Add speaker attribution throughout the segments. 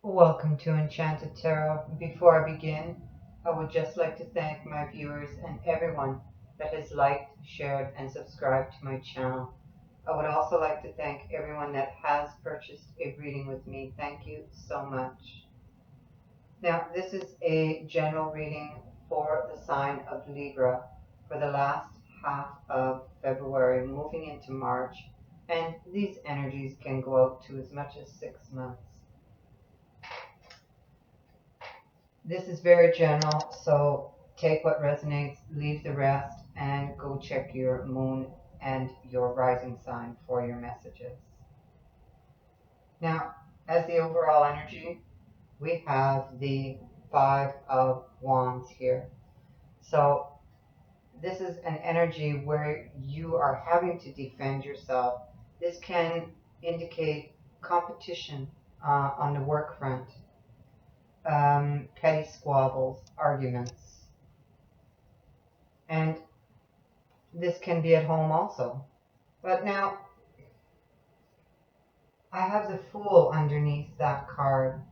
Speaker 1: Welcome to Enchanted Tarot. Before I begin, I would just like to thank my viewers and everyone that has liked, shared, and subscribed to my channel. I would also like to thank everyone that has purchased a reading with me. Thank you so much. Now, this is a general reading for the sign of Libra for the last half of February, moving into March, and these energies can go out to as much as 6 months. This is very general, so take what resonates, leave the rest, and go check your moon and your rising sign for your messages. Now, as the overall energy, we have the Five of Wands here. So this is an energy where you are having to defend yourself. This can indicate competition on the work front. Petty squabbles, arguments. And this can be at home also. But now, I have the Fool underneath that card.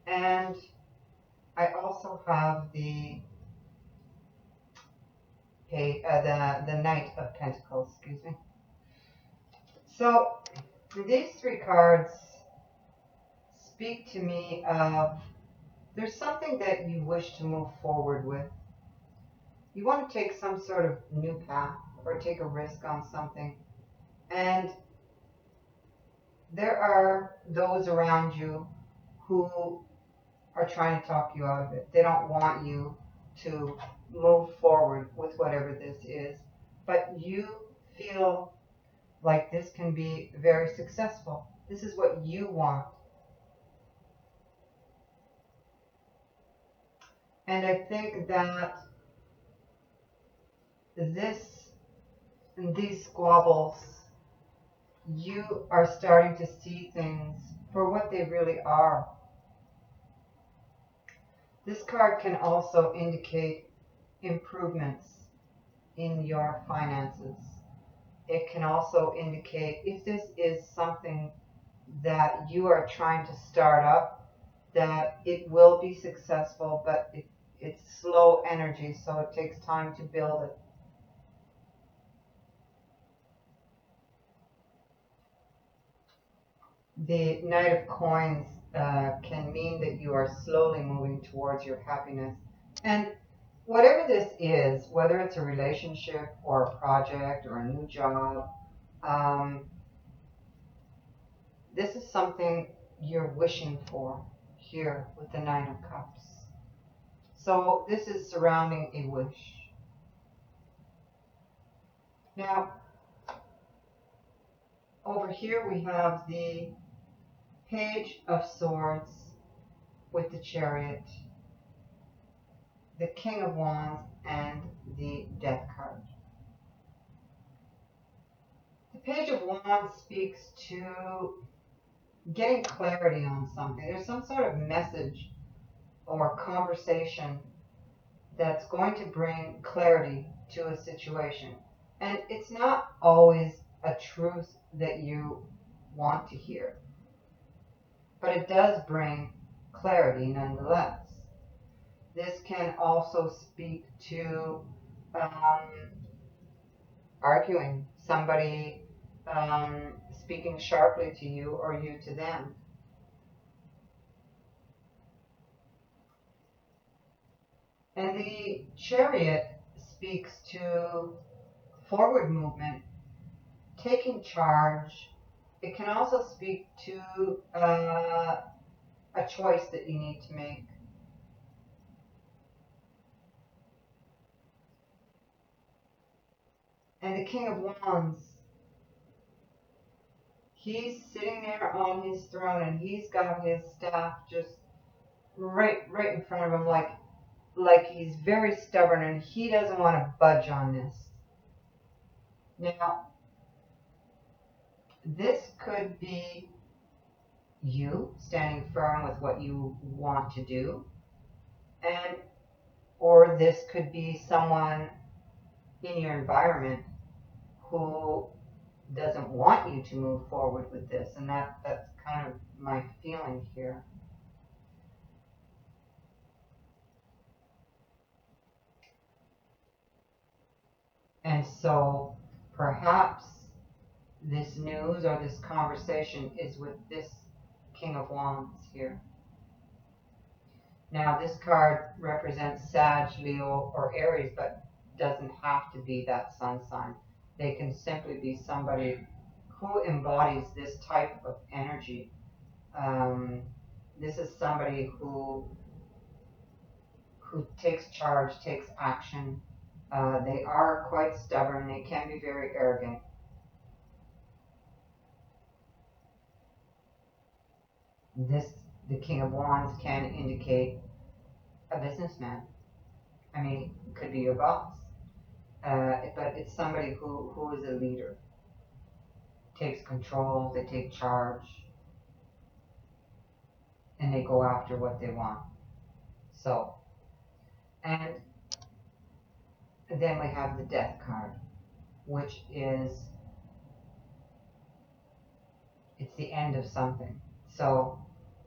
Speaker 1: And I also have the Knight of Pentacles, excuse me. So, these three cards speak to me of there's something that you wish to move forward with. You want to take some sort of new path or take a risk on something. And there are those around you who are trying to talk you out of it. They don't want you to move forward with whatever this is. But you feel like this can be very successful. This is what you want. And I think that these squabbles, you are starting to see things for what they really are. This card can also indicate improvements in your finances. It can also indicate if this is something that you are trying to start up, that it will be successful, but it's slow energy, so it takes time to build it. The Knight of Coins can mean that you are slowly moving towards your happiness. And whatever this is, whether it's a relationship or a project or a new job, this is something you're wishing for here with the Nine of Cups. So this is surrounding a wish. Now, over here we have the Page of Swords with the Chariot, the King of Wands, and the Death card. The Page of Wands speaks to getting clarity on something. There's some sort of message or conversation that's going to bring clarity to a situation. And it's not always a truth that you want to hear, but it does bring clarity nonetheless. This can also speak to arguing, somebody speaking sharply to you or you to them. And the Chariot speaks to forward movement, taking charge. It can also speak to a choice that you need to make. And the King of Wands, he's sitting there on his throne and he's got his staff just right in front of him, like he's very stubborn and he doesn't want to budge on this. Now, this could be you standing firm with what you want to do, or this could be someone in your environment who doesn't want you to move forward with this, and that's kind of my feeling here. And so perhaps this news or this conversation is with this King of Wands here. Now this card represents Sag, Leo, or Aries, but doesn't have to be that sun sign. They can simply be somebody who embodies this type of energy. This is somebody who takes charge, takes action. They are quite stubborn. They can be very arrogant. The King of Wands can indicate a businessman. I mean, it could be your boss. But it's somebody who is a leader, takes control, they take charge, and they go after what they want. So, and then we have the Death card, which is, it's the end of something. So,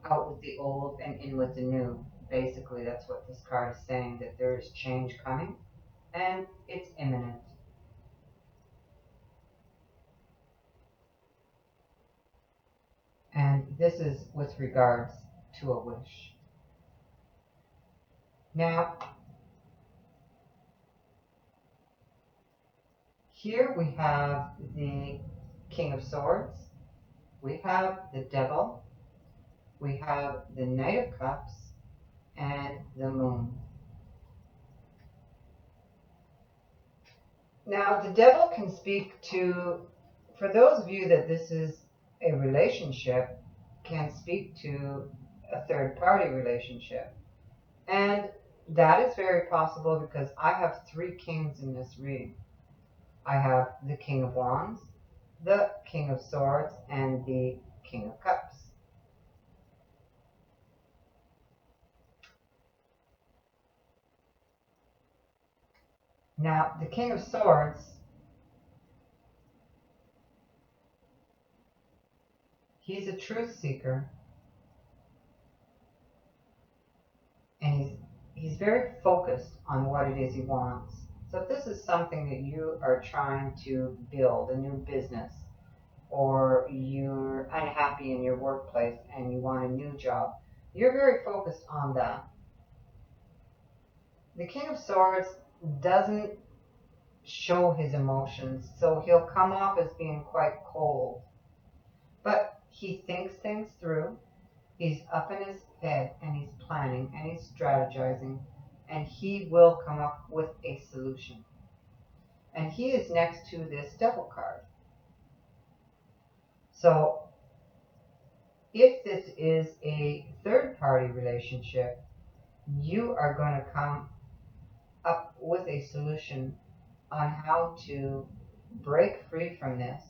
Speaker 1: out with the old and in with the new. Basically, that's what this card is saying, that there is change coming, and it's imminent. And this is with regards to a wish. Now, here we have the King of Swords, we have the Devil, we have the Knight of Cups, and the Moon. Now, the Devil can speak to, for those of you that this is a relationship, can speak to a third-party relationship. And that is very possible because I have three kings in this reading. I have the King of Wands, the King of Swords, and the King of Cups. Now, the King of Swords, he's a truth seeker, and he's very focused on what it is he wants. So if this is something that you are trying to build, a new business, or you're unhappy in your workplace and you want a new job, you're very focused on that. The King of Swords doesn't show his emotions, so he'll come off as being quite cold. But he thinks things through. He's up in his head and he's planning and he's strategizing, and he will come up with a solution. And he is next to this Devil card. So if this is a third-party relationship, you are going to come up with a solution on how to break free from this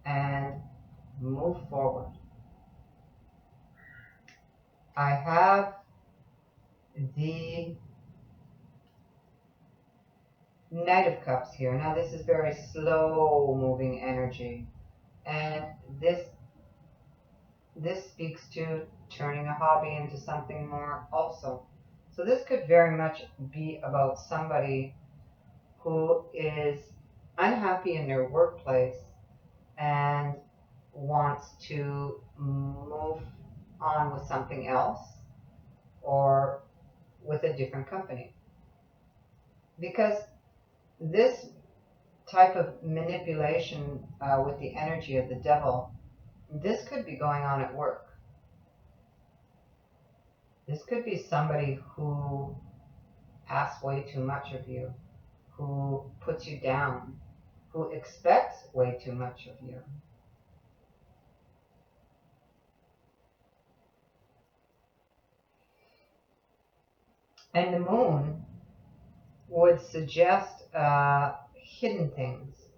Speaker 1: and move forward. I have the Knight of Cups here. Now this is very slow moving energy, and this speaks to turning a hobby into something more also. So this could very much be about somebody who is unhappy in their workplace and wants to move on with something else or with a different company. Because this type of manipulation with the energy of the Devil, this could be going on at work. This could be somebody who asks way too much of you, who puts you down, who expects way too much of you. And the Moon would suggest hidden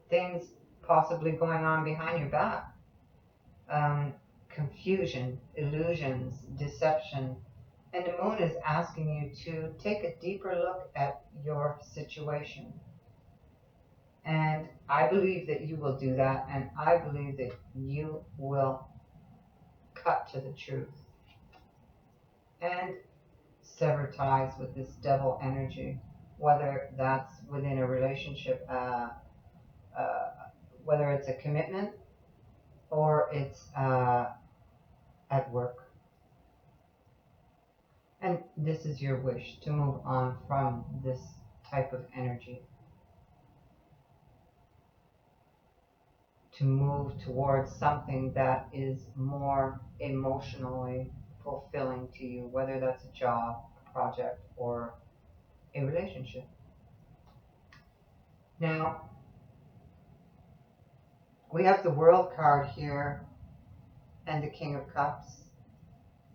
Speaker 1: things possibly going on behind your back. Confusion, illusions, deception. And the Moon is asking you to take a deeper look at your situation. And I believe that you will do that, and I believe that you will cut to the truth and sever ties with this Devil energy. whether that's within a relationship, whether it's a commitment or it's at work. And this is your wish to move on from this type of energy, to move towards something that is more emotionally fulfilling to you, whether that's a job, a project, or a relationship. Now, we have the World card here and the King of Cups.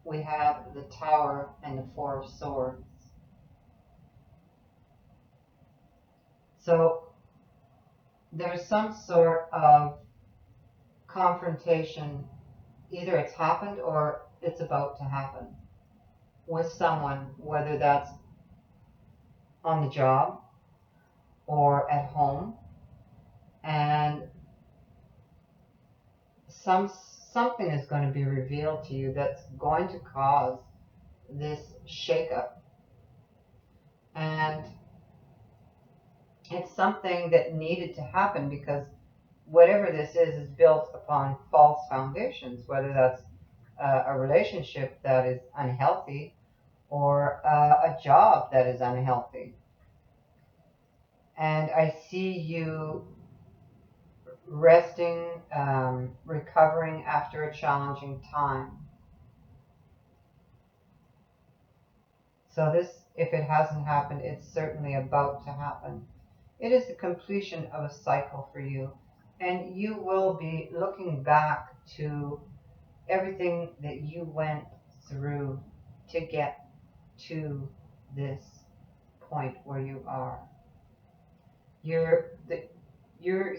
Speaker 1: We have the Tower and the Four of Swords. So there's some sort of confrontation. Either it's happened or it's about to happen with someone, whether that's on the job or at home, and something is going to be revealed to you that's going to cause this shakeup. And it's something that needed to happen because whatever this is built upon false foundations, whether that's a relationship that is unhealthy or a job that is unhealthy. And I see you resting, recovering after a challenging time. So this, if it hasn't happened, it's certainly about to happen. It is the completion of a cycle for you, and you will be looking back to everything that you went through to get to this point where you are. You're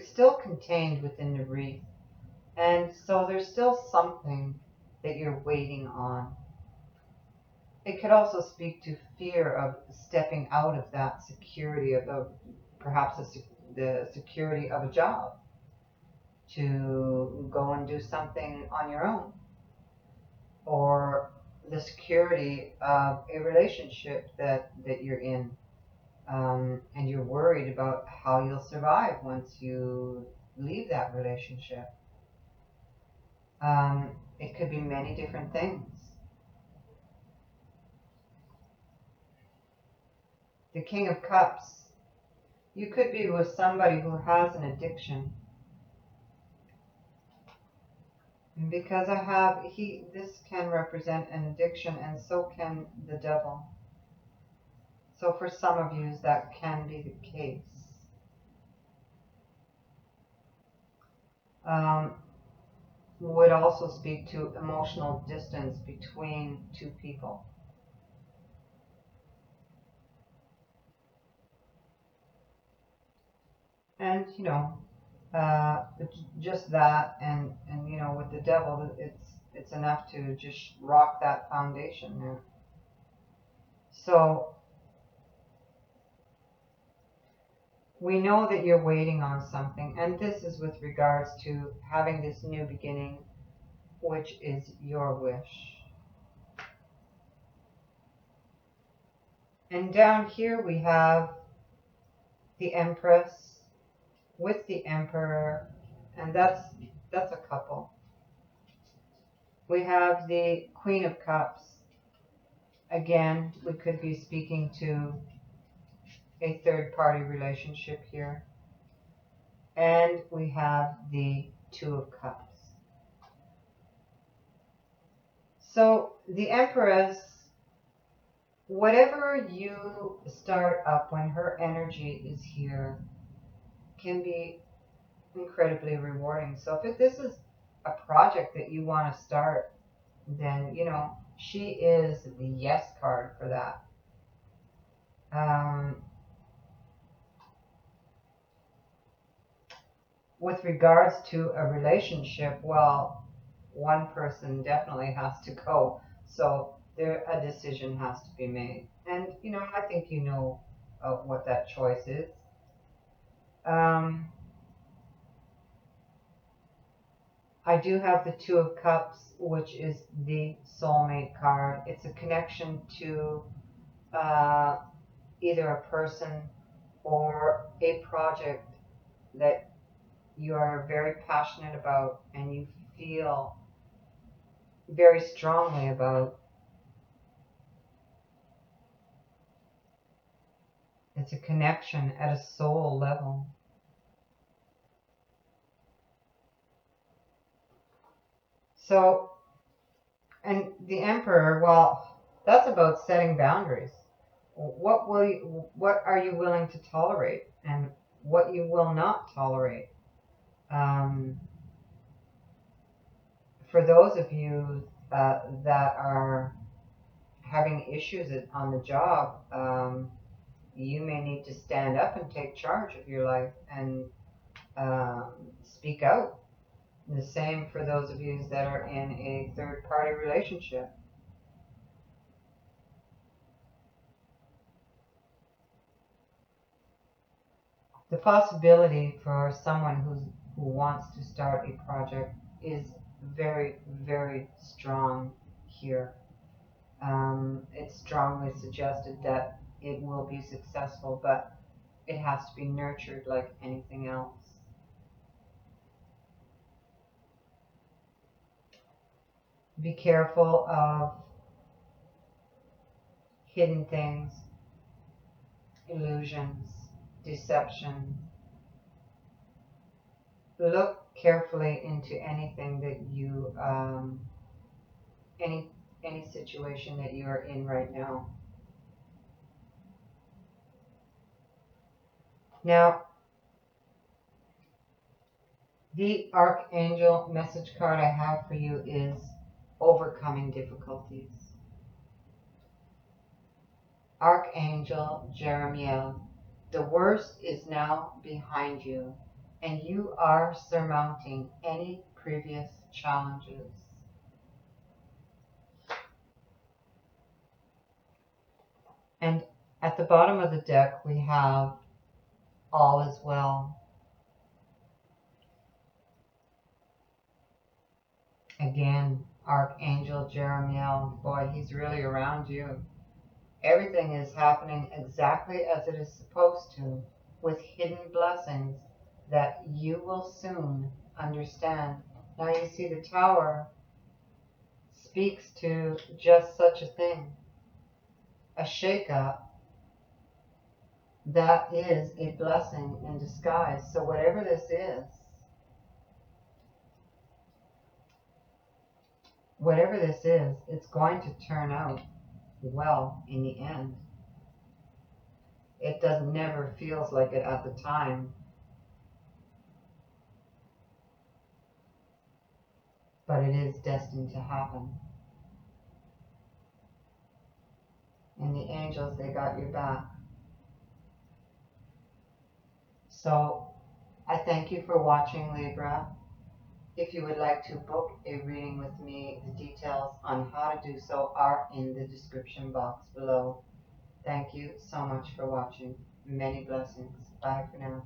Speaker 1: still contained within the wreath, and so there's still something that you're waiting on. It could also speak to fear of stepping out of that security of perhaps the security of a job, to go and do something on your own, or the security of a relationship that you're in, and you're worried about how you'll survive once you leave that relationship. It could be many different things. The King of Cups. You could be with somebody who has an addiction. Because this can represent an addiction, and so can the devil. So for some of you, that can be the case. Would also speak to emotional distance between two people. And, just that, and with the devil, it's enough to just rock that foundation there. So we know that you're waiting on something, and this is with regards to having this new beginning, which is your wish. And down here we have the Empress with the Emperor, and that's a couple. We have the Queen of Cups. Again, we could be speaking to a third-party relationship here. And we have the Two of Cups. So the Empress, whatever you start up when her energy is here, can be incredibly rewarding. So if this is a project that you want to start, then, she is the yes card for that. With regards to a relationship, well, one person definitely has to go. So a decision has to be made. And, I think you know what that choice is. I do have the Two of Cups, which is the soulmate card. It's a connection to either a person or a project that you are very passionate about and you feel very strongly about. It's a connection at a soul level. So, and the Emperor, well, that's about setting boundaries. What are you willing to tolerate, and what you will not tolerate? Um, for those of you that are having issues on the job, you may need to stand up and take charge of your life and um, speak out. The same for those of you that are in a third-party relationship. The possibility for someone who wants to start a project is very, very strong here. It's strongly suggested that it will be successful, but it has to be nurtured like anything else. Be careful of hidden things, illusions, deception. Look carefully into anything that you, any situation that you are in right now. Now, the Archangel message card I have for you is overcoming difficulties. Archangel Jeremiel, the worst is now behind you, and you are surmounting any previous challenges. And at the bottom of the deck, we have all is well. Again, Archangel Jeremiel, boy, he's really around you. Everything is happening exactly as it is supposed to, with hidden blessings that you will soon understand. Now you see the Tower speaks to just such a thing. A shakeup that is a blessing in disguise. So whatever this is, it's going to turn out well in the end. It never feels like it at the time, but it is destined to happen. And the angels, they got your back. So I thank you for watching, Libra. If you would like to book a reading with me, the details on how to do so are in the description box below. Thank you so much for watching. Many blessings. Bye for now.